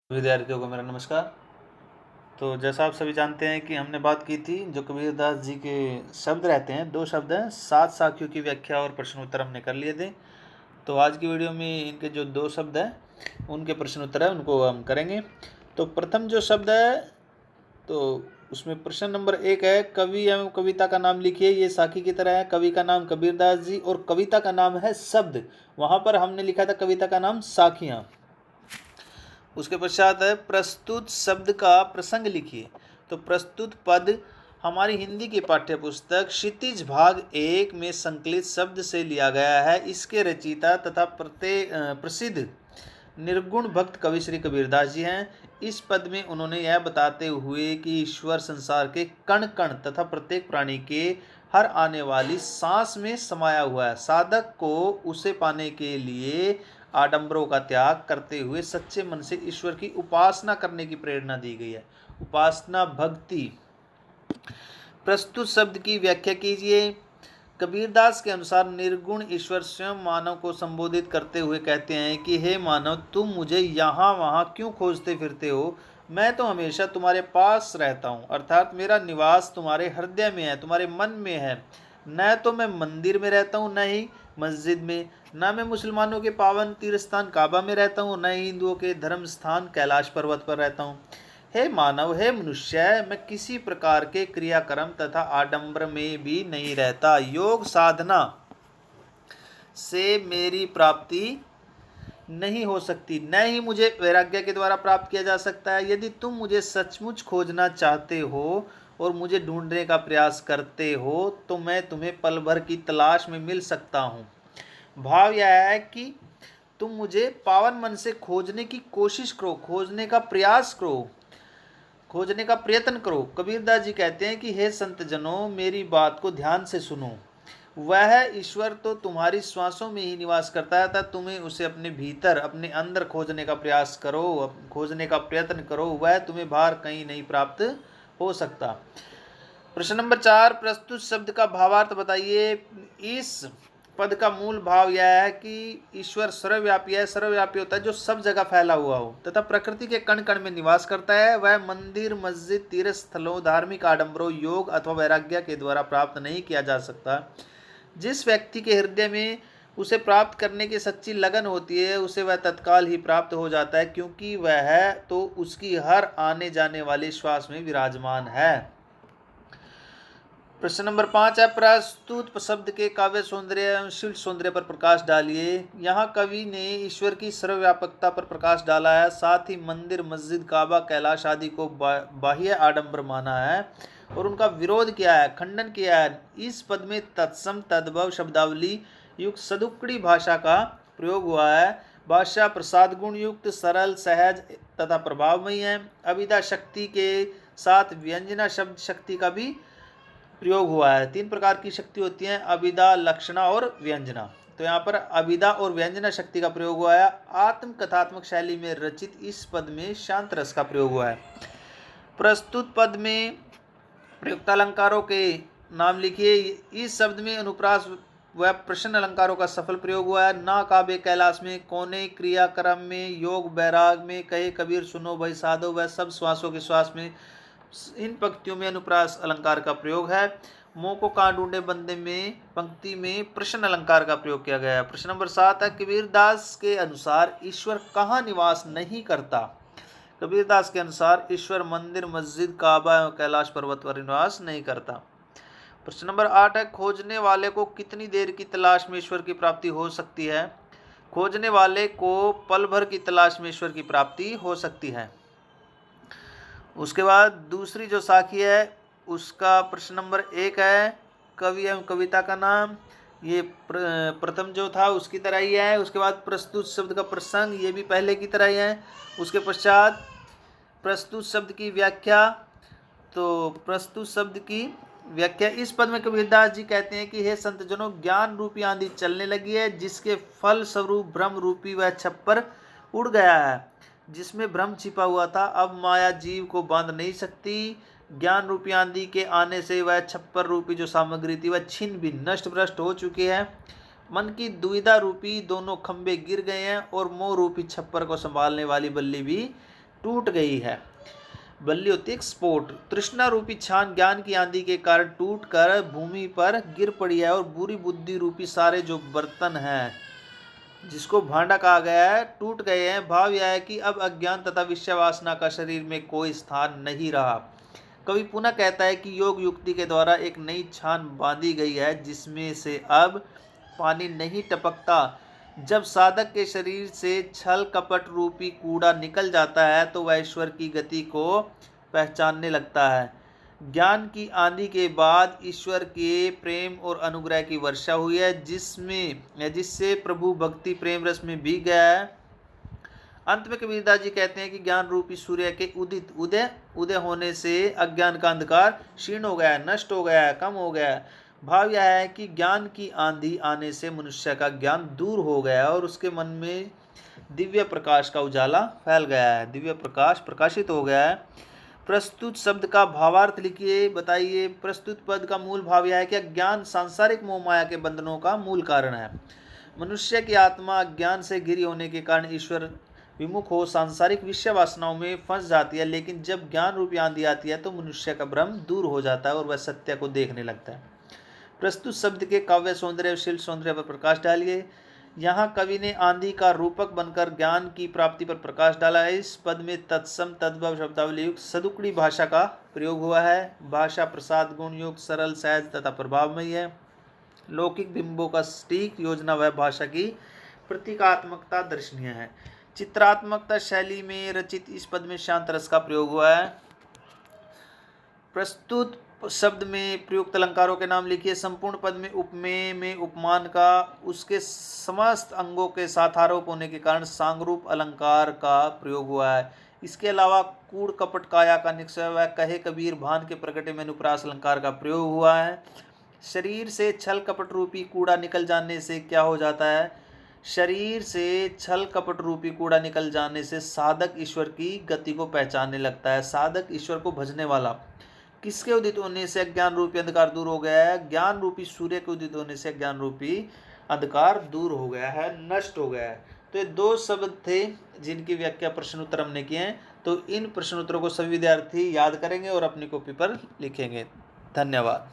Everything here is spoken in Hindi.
विद्यार्थियों को मेरा नमस्कार। तो जैसा आप सभी जानते हैं कि हमने बात की थी, जो कबीरदास जी के शब्द रहते हैं, 2 शब्द हैं, 7 साखियों की व्याख्या और प्रश्न उत्तर हमने कर लिए थे। तो आज की वीडियो में इनके जो 2 शब्द हैं उनके प्रश्न उत्तर है उनको हम करेंगे। तो प्रथम जो शब्द है, तो उसमें प्रश्न नंबर 1 है, कवि एवं कविता का नाम लिखिए। ये साखी की तरह है। कवि का नाम कबीरदास जी और कविता का नाम है शब्द। वहाँ पर हमने लिखा था कविता का नाम साखियाँ। उसके पश्चात है, प्रस्तुत शब्द का प्रसंग लिखिए। तो प्रस्तुत पद हमारी हिंदी की पाठ्य पुस्तक क्षितिज भाग 1 में संकलित शब्द से लिया गया है। इसके रचयिता तथा प्रसिद्ध निर्गुण भक्त कवि श्री कबीरदास जी हैं। इस पद में उन्होंने यह बताते हुए कि ईश्वर संसार के कण कण तथा प्रत्येक प्राणी के हर आने वाली सांस में समाया हुआ है। साधक को उसे पाने के लिए आडंबरों का त्याग करते हुए सच्चे मन से ईश्वर की उपासना करने की प्रेरणा दी गई है। उपासना भक्ति। प्रस्तुत शब्द की व्याख्या कीजिए। कबीरदास के अनुसार निर्गुण ईश्वर स्वयं मानव को संबोधित करते हुए कहते हैं कि हे मानव, तुम मुझे यहाँ वहाँ क्यों खोजते फिरते हो? मैं तो हमेशा तुम्हारे पास रहता हूँ, अर्थात मेरा निवास तुम्हारे हृदय में है, तुम्हारे मन में है। न तो मैं मंदिर में रहता हूँ, न ही मस्जिद में, न मैं मुसलमानों के पावन तीर्थ स्थान काबा में रहता हूँ, न ही हिंदुओं के धर्म स्थान कैलाश पर्वत पर रहता हूँ। हे मानव, हे मनुष्य, मैं किसी प्रकार के क्रियाक्रम तथा आडंबर में भी नहीं रहता। योग साधना से मेरी प्राप्ति नहीं हो सकती, न ही मुझे वैराग्य के द्वारा प्राप्त किया जा सकता है। यदि तुम मुझे सचमुच खोजना चाहते हो और मुझे ढूंढने का प्रयास करते हो तो मैं तुम्हें पल भर की तलाश में मिल सकता हूँ। भाव यह है कि तुम मुझे पावन मन से खोजने की कोशिश करो, खोजने का प्रयास करो, खोजने का प्रयत्न करो। कबीरदास जी कहते हैं कि हे संत जनों, मेरी बात को ध्यान से सुनो। वह ईश्वर तो तुम्हारी श्वासों में ही निवास करता है, तब तुम्हें उसे अपने भीतर, अपने अंदर खोजने का प्रयास करो, खोजने का प्रयत्न करो। वह तुम्हें बाहर कहीं नहीं प्राप्त हो सकता। प्रश्न नंबर 4, प्रस्तुत शब्द का भावार्थ बताइए। इस पद का मूल भाव यह है कि ईश्वर सर्वव्यापी है। सर्वव्यापी होता है जो सब जगह फैला हुआ हो तथा प्रकृति के कण कण में निवास करता है। वह मंदिर, मस्जिद, तीर्थ स्थलों, धार्मिक आडंबरों, योग अथवा वैराग्य के द्वारा प्राप्त नहीं किया जा सकता। जिस व्यक्ति के हृदय में उसे प्राप्त करने की सच्ची लगन होती है, उसे वह तत्काल ही प्राप्त हो जाता है, क्योंकि वह तो उसकी हर आने जाने वाली श्वास में विराजमान है। प्रश्न नंबर 5 है, प्रस्तुत शब्द के काव्य सौंदर्य एवं शिल्प सौंदर्य पर प्रकाश डालिए। यहाँ कवि ने ईश्वर की सर्वव्यापकता पर प्रकाश डाला है, साथ ही मंदिर, मस्जिद, काबा, कैलाश आदि को बाह्य आडंबर माना है और उनका विरोध किया है, खंडन किया है। इस पद में तत्सम तद्भव शब्दावली युक्त सदुक्कड़ी भाषा का प्रयोग हुआ है। भाषा प्रसाद गुण युक्त, सरल, सहज तथा प्रभावमयी है। अभिधा शक्ति के साथ व्यंजना शब्द शक्ति का भी प्रयोग हुआ है। 3 प्रकार की शक्ति होती हैं, अभिधा, लक्षणा और व्यंजना। तो यहाँ पर अभिधा और व्यंजना शक्ति का प्रयोग हुआ है। आत्म कथात्मक शैली में रचित इस पद में शांत रस का प्रयोग हुआ है। प्रस्तुत पद में प्रयुक्त अलंकारों के नाम लिखिए। इस शब्द में अनुप्रास व प्रश्न अलंकारों का सफल प्रयोग हुआ है। ना काबे कैलाश में, कोने, क्रियाक्रम में, योग वैराग में, कहे कबीर सुनो भाई साधो, वह सब श्वासों के श्वास में। इन पंक्तियों में अनुप्रास अलंकार का प्रयोग है। मोह को कहाँ ढूंढे बंदे में पंक्ति में प्रश्न अलंकार का प्रयोग किया गया है। प्रश्न नंबर 7 है, कबीरदास के अनुसार ईश्वर कहाँ निवास नहीं करता? कबीरदास के अनुसार ईश्वर मंदिर, मस्जिद, काबा एवं कैलाश पर्वत पर निवास नहीं करता। प्रश्न नंबर 8 है, खोजने वाले को कितनी देर की तलाश में ईश्वर की प्राप्ति हो सकती है? खोजने वाले को पल भर की तलाश में ईश्वर की प्राप्ति हो सकती है। उसके बाद दूसरी जो साखी है उसका प्रश्न नंबर 1 है, कवि एवं कविता का नाम। ये प्रथम जो था उसकी तरह ही है। उसके बाद प्रस्तुत शब्द का प्रसंग, ये भी पहले की तरह ही है। उसके पश्चात प्रस्तुत शब्द की व्याख्या। तो प्रस्तुत शब्द की व्याख्या, इस पद में कबीरदास जी कहते हैं कि हे संत जनों, ज्ञान रूपी आंधी चलने लगी है, जिसके फल स्वरूप भ्रम रूपी वह छप्पर उड़ गया है। जिसमें भ्रम छिपा हुआ था, अब माया जीव को बांध नहीं सकती। ज्ञान रूपी आंधी के आने से वह छप्पर रूपी जो सामग्री थी वह छिन्न भी नष्ट भ्रष्ट हो चुकी है। मन की दुविधा रूपी दोनों खंभे गिर गए हैं और मोह रूपी छप्पर को संभालने वाली बल्ली भी टूट गई है। बल्ली होती है एक स्पोर्ट। तृष्णा रूपी छान ज्ञान की आंधी के कारण टूट कर भूमि पर गिर पड़ी है और बुरी बुद्धि रूपी सारे जो बर्तन हैं, जिसको भांडा कहा गया है, टूट गए हैं। भाव यह है कि अब अज्ञान तथा विषय वासना का शरीर में कोई स्थान नहीं रहा। कवि पुनः कहता है कि योग युक्ति के द्वारा एक नई छान बांधी गई है, जिसमें से अब पानी नहीं टपकता। जब साधक के शरीर से छल कपट रूपी कूड़ा निकल जाता है तो वह ईश्वर की गति को पहचानने लगता है। ज्ञान की आंधी के बाद ईश्वर के प्रेम और अनुग्रह की वर्षा हुई है, जिससे प्रभु भक्ति प्रेम रस में भीग गया है। अंत में कबीरदास जी कहते हैं कि ज्ञान रूपी सूर्य के उदय होने से अज्ञान का अंधकार क्षीण हो गया है, नष्ट हो गया है, कम हो गया है। भाव यह है कि ज्ञान की आंधी आने से मनुष्य का ज्ञान दूर हो गया है और उसके मन में दिव्य प्रकाश का उजाला फैल गया है, दिव्य प्रकाश प्रकाशित हो गया है। प्रस्तुत शब्द का भावार्थ लिखिए, बताइए। प्रस्तुत पद का मूल भाव यह है कि अज्ञान सांसारिक मोह माया के बंधनों का मूल कारण है। मनुष्य की आत्मा अज्ञान से घिरी होने के कारण ईश्वर विमुख हो सांसारिक विषय वासनाओं में फंस जाती है, लेकिन जब ज्ञान रूपी आंधी आती है तो मनुष्य का भ्रम दूर हो जाता है और वह सत्य को देखने लगता है। प्रस्तुत शब्द के काव्य सौंदर्य और शिल्प सौंदर्य पर प्रकाश डालिए। यहाँ कवि ने आंधी का रूपक बनकर ज्ञान की प्राप्ति पर प्रकाश डाला है। इस पद में तत्सम तद्भव शब्दावली युक्त सदुक्कड़ी भाषा का प्रयोग हुआ है। भाषा प्रसाद गुण युक्त सरल सहज तथा प्रभावमयी है। लौकिक बिंबों का सटीक योजना व भाषा की प्रतीकात्मकता दर्शनीय है। चित्रात्मकता शैली में रचित इस पद में शांत रस का प्रयोग हुआ है। प्रस्तुत शब्द में प्रयुक्त अलंकारों के नाम लिखिए। संपूर्ण पद में उपमेय में उपमान का उसके समस्त अंगों के साथ आरोप होने के कारण सांगरूप अलंकार का प्रयोग हुआ है। इसके अलावा कूड़ कपट काया का निश्चय व कहे कबीर भान के प्रगटे में अनुप्रास अलंकार का प्रयोग हुआ है। शरीर से छल कपट रूपी कूड़ा निकल जाने से क्या हो जाता है? शरीर से छल कपट रूपी कूड़ा निकल जाने से साधक ईश्वर की गति को पहचानने लगता है। साधक ईश्वर को भजने वाला। किसके उदित होने से अज्ञान रूपी अंधकार दूर हो गया है? ज्ञान रूपी सूर्य के उदित होने से अज्ञान रूपी अंधकार दूर हो गया है, नष्ट हो गया है। तो ये दो शब्द थे जिनकी व्याख्या प्रश्न उत्तर हमने किए हैं। तो इन प्रश्न उत्तरों को सभी विद्यार्थी याद करेंगे और अपनी कॉपी पर लिखेंगे। धन्यवाद।